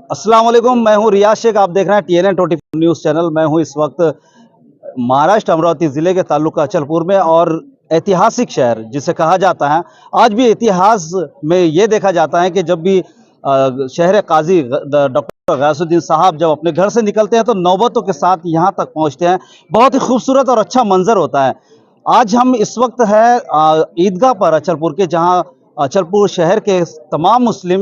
अस्सलाम वालेकुम, मैं हूं रियाज शेख। आप देख रहे हैं TNN24 न्यूज़ चैनल। मैं हूं इस वक्त महाराष्ट्र अमरावती ज़िले के ताल्लुका अचलपुर में, और ऐतिहासिक शहर जिसे कहा जाता है, आज भी इतिहास में ये देखा जाता है कि जब भी शहर काजी डॉक्टर गयासुद्दीन साहब जब अपने घर से निकलते हैं तो नौबतों के साथ यहाँ तक पहुँचते हैं। बहुत ही खूबसूरत और अच्छा मंजर होता है। आज हम इस वक्त है ईदगाह पर अचलपुर के, जहाँ अचलपुर शहर के तमाम मुस्लिम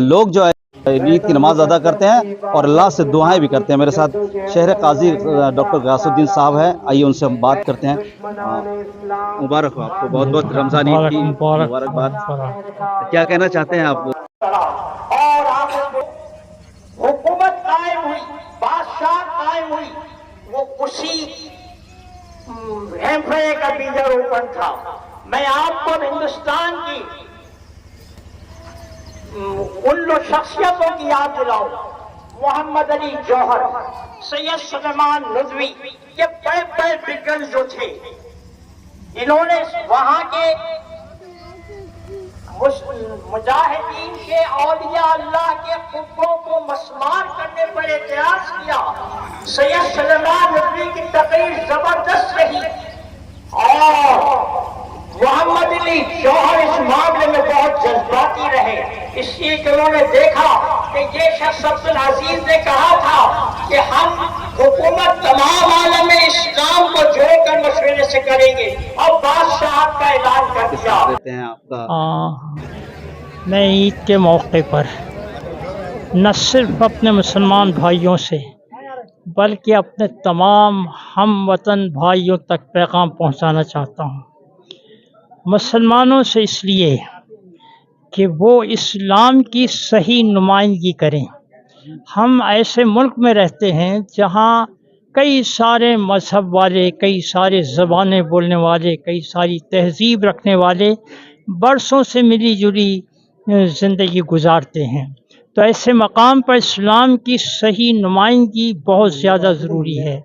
लोग जो है ईद की नमाज अदा करते हैं और अल्लाह से दुआएं भी करते हैं। मेरे साथ शहर काजी डॉक्टर गयासुद्दीन साहब हैं, आइए उनसे हम बात करते हैं। मुबारक हो आपको, बहुत बहुत रमजान ईद की मुबारकबाद। क्या कहना चाहते हैं आप? और हुकूमत कायम हुई, बादशाह कायम हुई, वो उसी एम्पायर का बीजारोपण था। मैं आपको हिंदुस्तान की उन लोग शख्सियतों की याद दिलाऊं। मोहम्मद अली जौहर, सैयद सुलेमान नदवी, ये बड़े बड़े बिगल जो थे, इन्होंने वहां के मुजाहिदीन के औलिया अल्लाह के कुफरों को मस्मार करने पर एतराज किया। सैयद सुलेमान नदवी की तकरीर जबरदस्त रही और मोहम्मद अली जौहर इस मामले में बहुत जज्बाती रहे, इसलिए कि उन्होंने देखा कि ये शख्स अब्दुल अजीज ने कहा था कि हम हुकूमत तमाम आलम इस्लाम को जोड़कर मशवरे से करेंगे, और बादशाह का ऐलान कर दिया। देते हैं आपका। मैं ईद के मौके पर न सिर्फ अपने मुसलमान भाइयों से बल्कि अपने तमाम हम वतन भाइयों तक पैगाम पहुंचाना चाहता हूं। मुसलमानों से इसलिए कि वो इस्लाम की सही नुमाइंदगी करें। हम ऐसे मुल्क में रहते हैं जहाँ कई सारे मज़हब वाले, कई सारे ज़बानें बोलने वाले, कई सारी तहज़ीब रखने वाले बरसों से मिली जुली ज़िंदगी गुजारते हैं। तो ऐसे मकाम पर इस्लाम की सही नुमाइंदगी बहुत ज़्यादा ज़रूरी है।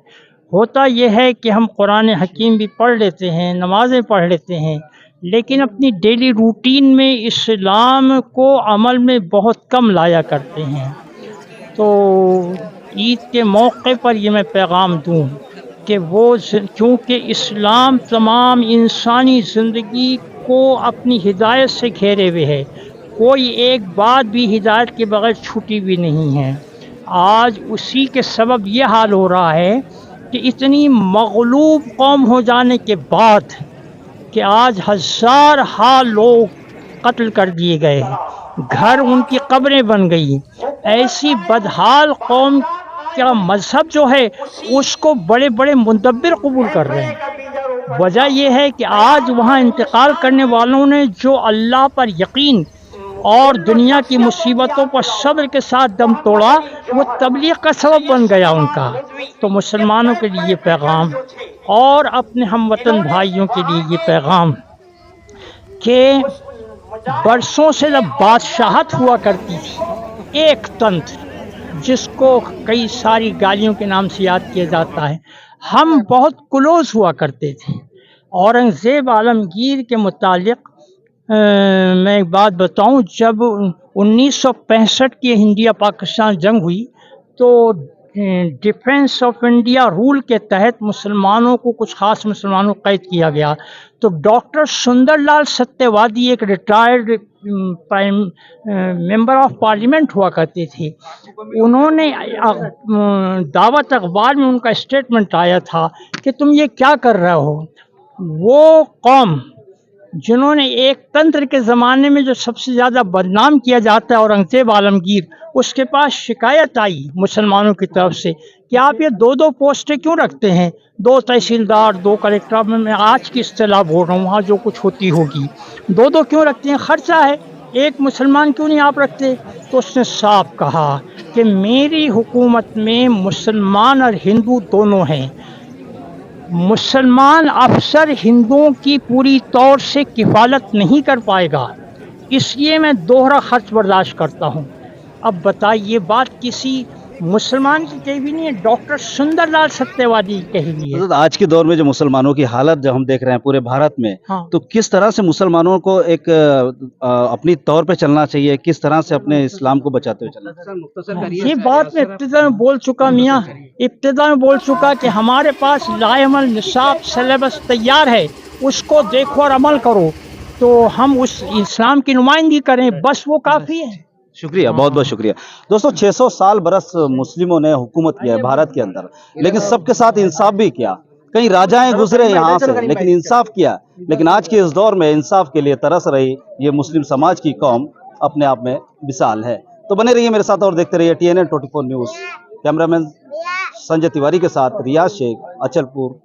होता यह है कि हम कुरान हकीम भी पढ़ लेते हैं, नमाज़ें पढ़ लेते हैं, लेकिन अपनी डेली रूटीन में इस्लाम को अमल में बहुत कम लाया करते हैं। तो ईद के मौके पर ये मैं पैगाम दूँ कि वो, क्योंकि इस्लाम तमाम इंसानी ज़िंदगी को अपनी हिदायत से घेरे हुए है, कोई एक बात भी हिदायत के बगैर छूटी भी नहीं है। आज उसी के सबब ये हाल हो रहा है कि इतनी मगलूब कौम हो जाने के बाद कि आज हजार हाल लोग कत्ल कर दिए गए, घर उनकी कब्रें बन गई। ऐसी बदहाल कौम का मजहब जो है उसको बड़े बड़े मुदब्बिर कबूल कर रहे हैं। वजह यह है कि आज वहाँ इंतकाल करने वालों ने जो अल्लाह पर यकीन और दुनिया की मुसीबतों पर सब्र के साथ दम तोड़ा, वो तबलीग का सबब बन गया उनका। तो मुसलमानों के लिए पैगाम और अपने हमवतन भाइयों के लिए ये पैगाम कि बरसों से जब बादशाहत हुआ करती थी, एक तंत्र जिसको कई सारी गालियों के नाम से याद किया जाता है, हम बहुत क्लोज हुआ करते थे। औरंगज़ेब आलमगीर के मुतालिक मैं एक बात बताऊं, जब 1965 की इंडिया पाकिस्तान जंग हुई तो डिफेंस ऑफ इंडिया रूल के तहत मुसलमानों को, कुछ ख़ास मुसलमानों को कैद किया गया। तो डॉक्टर सुंदरलाल सत्यवादी एक रिटायर्ड मेंबर ऑफ पार्लियामेंट हुआ करते थे। उन्होंने दावत अखबार में उनका स्टेटमेंट आया था कि तुम ये क्या कर रहे हो। वो कौम जिन्होंने एक तंत्र के ज़माने में जो सबसे ज़्यादा बदनाम किया जाता है, औरंगज़ेब आलमगीर, उसके पास शिकायत आई मुसलमानों की तरफ से कि आप ये दो दो पोस्टें क्यों रखते हैं, 2 तहसीलदार 2 कलेक्टर, मैं आज की इस्तेलाह बोल रहा हूँ, वहाँ जो कुछ होती होगी, 2 क्यों रखते हैं, खर्चा है, एक मुसलमान क्यों नहीं आप रखते। तो उसने साफ कहा कि मेरी हुकूमत में मुसलमान और हिंदू दोनों हैं। मुसलमान अफसर हिंदुओं की पूरी तौर से किफ़ालत नहीं कर पाएगा, इसलिए मैं दोहरा खर्च बर्दाश्त करता हूँ। अब बताइए, बात किसी मुसलमान की कही भी नहीं है, डॉक्टर सुंदरलाल सत्यवादी की कही भी है। हजरत, आज के दौर में जो मुसलमानों की हालत जो हम देख रहे हैं पूरे भारत में, हाँ। तो किस तरह से मुसलमानों को एक अपनी तौर पे चलना चाहिए, किस तरह से अपने इस्लाम को बचाते हुए चलना चाहिए? ये बात मैं इब्तिदा में बोल चुका मियाँ, इब्तिदा में बोल चुका कि हमारे पास लाएमल निसाब सिलेबस तैयार है, उसको देखो और अमल करो, तो हम उस इस्लाम की नुमाइंदगी करें, बस वो काफ़ी है। शुक्रिया, बहुत बहुत शुक्रिया। दोस्तों, 600 साल बरस मुस्लिमों ने हुकूमत किया है भारत के अंदर, लेकिन सबके साथ इंसाफ भी किया। कई राजाएं गुजरे यहाँ से, लेकिन इंसाफ किया। लेकिन आज के इस दौर में इंसाफ के लिए तरस रही ये मुस्लिम समाज की कौम अपने आप में मिसाल है। तो बने रहिए मेरे साथ और देखते रहिए TNN 24 news. Cameraman Sanjay Tiwari के साथ रियाज शेख, अचलपुर।